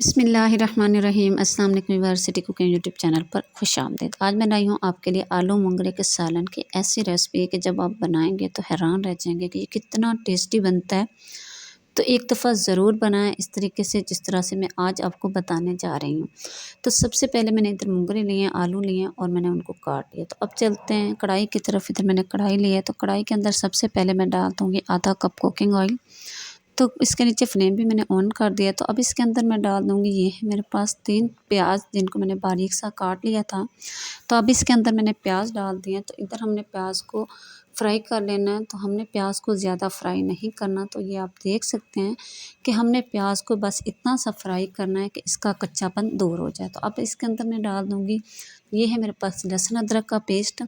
बिस्मिल्लाहिर्रहमानिर्रहीम। अस्सलाम वालेकुम यूनिवर्सिटी कुकिंग यूट्यूब चैनल पर खुशामदीद। आज मैं लाई हूँ आपके लिए आलू मोंगरे के सालन की ऐसी रेसिपी कि जब आप बनाएंगे तो हैरान रह जाएंगे कि ये कितना टेस्टी बनता है। तो एक दफ़ा ज़रूर बनाएं इस तरीके से जिस तरह से मैं आज आपको बताने जा रही हूँ। तो सबसे पहले मैंने इधर मोंगरे लिए हैं, आलू लिए हैं और मैंने उनको काट लिया। तो अब चलते हैं कढ़ाई की तरफ। इधर मैंने कढ़ाई ली है तो कढ़ाई के अंदर सबसे पहले मैं डाल दूँगी आधा कप कुकिंग ऑयल। तो इसके नीचे फ्लेम भी मैंने ऑन कर दिया। तो अब इसके अंदर मैं डाल दूँगी, ये है मेरे पास 3 प्याज जिनको मैंने बारीक सा काट लिया था। तो अब इसके अंदर मैंने प्याज डाल दिए। तो इधर हमने प्याज को फ्राई कर लेना है। तो हमने प्याज को ज़्यादा फ्राई नहीं करना। तो ये आप देख सकते हैं कि हमने प्याज को बस इतना सा फ्राई करना है कि इसका कच्चापन दूर हो जाए। तो अब इसके अंदर मैं डाल दूँगी, ये है मेरे पास लहसुन अदरक का पेस्ट।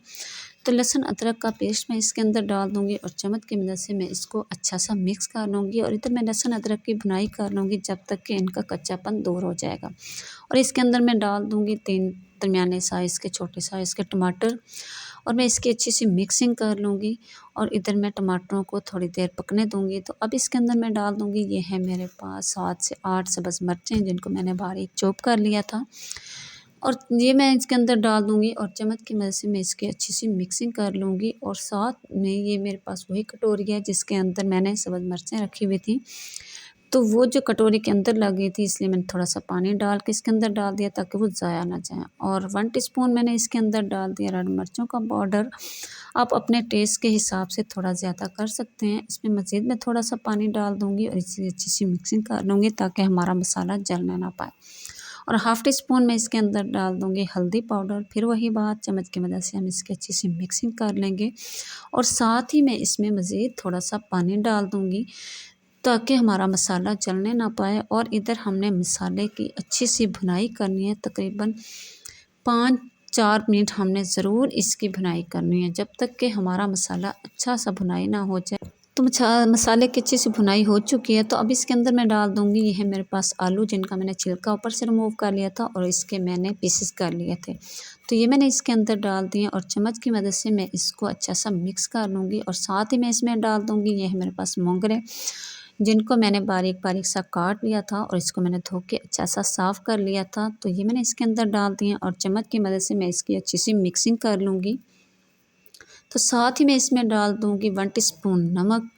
तो लहसुन अदरक का पेस्ट मैं इसके अंदर डाल दूँगी और चम्मच की मदद से मैं इसको अच्छा सा मिक्स कर लूँगी। और इधर मैं लहसुन अदरक की भुनाई कर लूँगी जब तक कि इनका कच्चापन दूर हो जाएगा। और इसके अंदर मैं डाल दूँगी 3 दरमियाने साइज़ के छोटे साइज़ के टमाटर और मैं इसकी अच्छी सी मिक्सिंग कर लूँगी। और इधर मैं टमाटरों को थोड़ी देर पकने दूँगी। तो अब इसके अंदर मैं डाल दूँगी, ये है मेरे पास 7 से 8 सब्ज़ मिर्चें जिनको मैंने बारीक चॉप कर लिया था। और ये मैं इसके अंदर डाल दूँगी और चम्मच की मदद से मैं इसकी अच्छी सी मिक्सिंग कर लूँगी। और साथ में ये मेरे पास वही कटोरी है जिसके अंदर मैंने सब्ज़ मिर्चें रखी हुई थी। तो वो जो कटोरी के अंदर लग गई थी इसलिए मैंने थोड़ा सा पानी डाल के इसके अंदर डाल दिया ताकि वो ज़ाया ना जाए। और 1 टीस्पून मैंने इसके अंदर डाल दिया रेड मिर्चों का पाउडर। आप अपने टेस्ट के हिसाब से थोड़ा ज़्यादा कर सकते हैं। इसमें मज़ीद मैं थोड़ा सा पानी डाल दूँगी और इसे अच्छी सी मिक्सिंग कर लूँगी ताकि हमारा मसाला जलने ना पाए। और हाफ़ टी स्पून मैं इसके अंदर डाल दूँगी हल्दी पाउडर। फिर वही बात, चम्मच की मदद से हम इसकी अच्छी सी मिक्सिंग कर लेंगे। और साथ ही मैं इसमें मज़ीद थोड़ा सा पानी डाल दूँगी ताकि हमारा मसाला जलने ना पाए। और इधर हमने मसाले की अच्छी सी भुनाई करनी है, तकरीबन 5-4 मिनट हमने ज़रूर इसकी भुनाई करनी है जब तक कि हमारा मसाला अच्छा सा भुनाई ना हो जाए। तो मसाले की अच्छी सी भुनाई हो चुकी है। तो अब इसके अंदर मैं डाल दूँगी, ये है मेरे पास आलू जिनका मैंने छिलका ऊपर से रिमूव कर लिया था और इसके मैंने पीसेस कर लिए थे। तो ये मैंने इसके अंदर डाल दिए और चम्मच की मदद से मैं इसको अच्छा सा मिक्स कर लूँगी। और साथ ही मैं इसमें डाल दूँगी, ये है मेरे पास मोंगरे जिनको मैंने बारीक बारीक सा काट लिया था और इसको मैंने धो के अच्छा सा साफ़ कर लिया था। तो ये मैंने इसके अंदर डाल दिए और चम्मच की मदद से मैं इसकी अच्छी सी मिक्सिंग कर लूँगी। तो साथ ही मैं इसमें डाल दूँगी 1 टीस्पून नमक।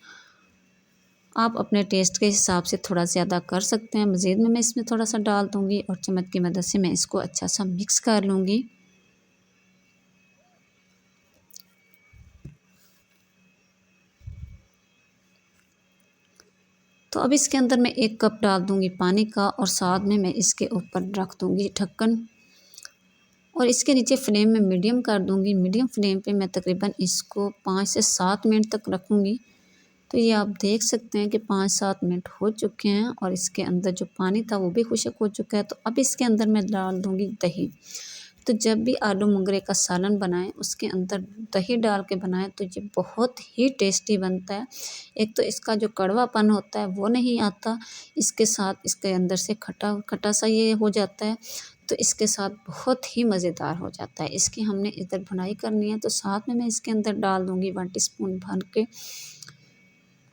आप अपने टेस्ट के हिसाब से थोड़ा ज़्यादा कर सकते हैं। मज़ीद में मैं इसमें थोड़ा सा डाल दूँगी और चम्मच की मदद से मैं इसको अच्छा सा मिक्स कर लूँगी। तो अब इसके अंदर मैं 1 कप डाल दूँगी पानी का और साथ में मैं इसके ऊपर रख दूँगी ढक्कन। और इसके नीचे फ्लेम में मीडियम कर दूँगी। मीडियम फ्लेम पे मैं तकरीबन इसको 5 से 7 मिनट तक रखूँगी। तो ये आप देख सकते हैं कि 5-7 मिनट हो चुके हैं और इसके अंदर जो पानी था वो भी खुश्क हो चुका है। तो अब इसके अंदर मैं डाल दूँगी दही। तो जब भी आलू मोंगरे का सालन बनाएं उसके अंदर दही डाल के बनाएं तो ये बहुत ही टेस्टी बनता है। एक तो इसका जो कड़वापन होता है वो नहीं आता, इसके साथ इसके अंदर से खटा खटा सा ये हो जाता है। तो इसके साथ बहुत ही मज़ेदार हो जाता है। इसकी हमने इधर भुनाई करनी है। तो साथ में मैं इसके अंदर डाल दूँगी 1 टीस्पून भर के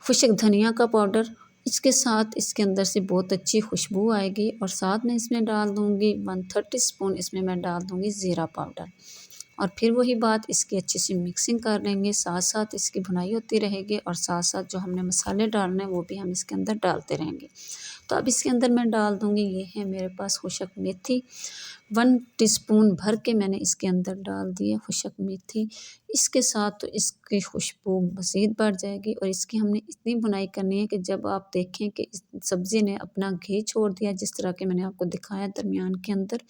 खुश्क धनिया का पाउडर। इसके साथ इसके अंदर से बहुत अच्छी खुशबू आएगी। और साथ में इसमें डाल दूँगी 1/3 टीस्पून इसमें मैं डाल दूँगी ज़ीरा पाउडर। और फिर वही बात, इसकी अच्छी सी मिक्सिंग कर लेंगे, साथ साथ इसकी भुनाई होती रहेगी और साथ साथ जो हमने मसाले डालने हैं वो भी हम इसके अंदर डालते रहेंगे। तो अब इसके अंदर मैं डाल दूँगी, ये है मेरे पास खुश्क मेथी 1 टीस्पून भर के मैंने इसके अंदर डाल दी है खुश्क मेथी। इसके साथ तो इसकी खुशबू मज़ीद बढ़ जाएगी। और इसकी हमने इतनी भुनाई करनी है कि जब आप देखें कि इस सब्ज़ी ने अपना घी छोड़ दिया, जिस तरह के मैंने आपको दिखाया दरमियान के अंदर।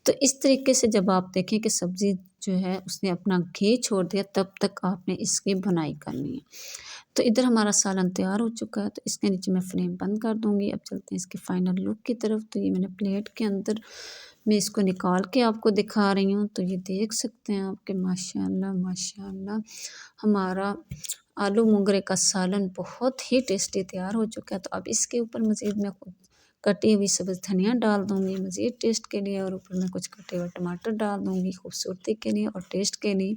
तो इस तरीके से जब आप देखें कि सब्ज़ी जो है उसने अपना घी छोड़ दिया तब तक आपने इसकी भुनाई करनी है। तो इधर हमारा सालन तैयार हो चुका है। तो इसके नीचे मैं फ्लेम बंद कर दूँगी। अब चलते हैं इसके फाइनल लुक की तरफ। तो ये मैंने प्लेट के अंदर मैं इसको निकाल के आपको दिखा रही हूँ। तो ये देख सकते हैं आप कि माशाल्लाह माशाल्लाह हमारा आलू मोंगरे का सालन बहुत ही टेस्टी तैयार हो चुका है। तो अब इसके ऊपर मज़ीद मैं कटी हुई सब्ज़ धनिया डाल दूँगी मज़ीद टेस्ट के लिए। और ऊपर में कुछ कटे हुए टमाटर डाल दूँगी खूबसूरती के लिए और टेस्ट के लिए।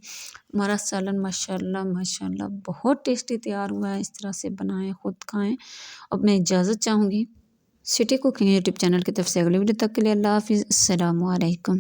हमारा सालन माशाल्लाह माशाल्लाह बहुत टेस्टी तैयार हुआ है। इस तरह से बनाएं, ख़ुद खाएं। अब मैं इजाज़त चाहूँगी। सिटी कुकिंग यूट्यूब चैनल की तरफ से। अगली वीडियो तक के लिए अल्लाह हाफ़िज़, अस्सलामु अलैकुम।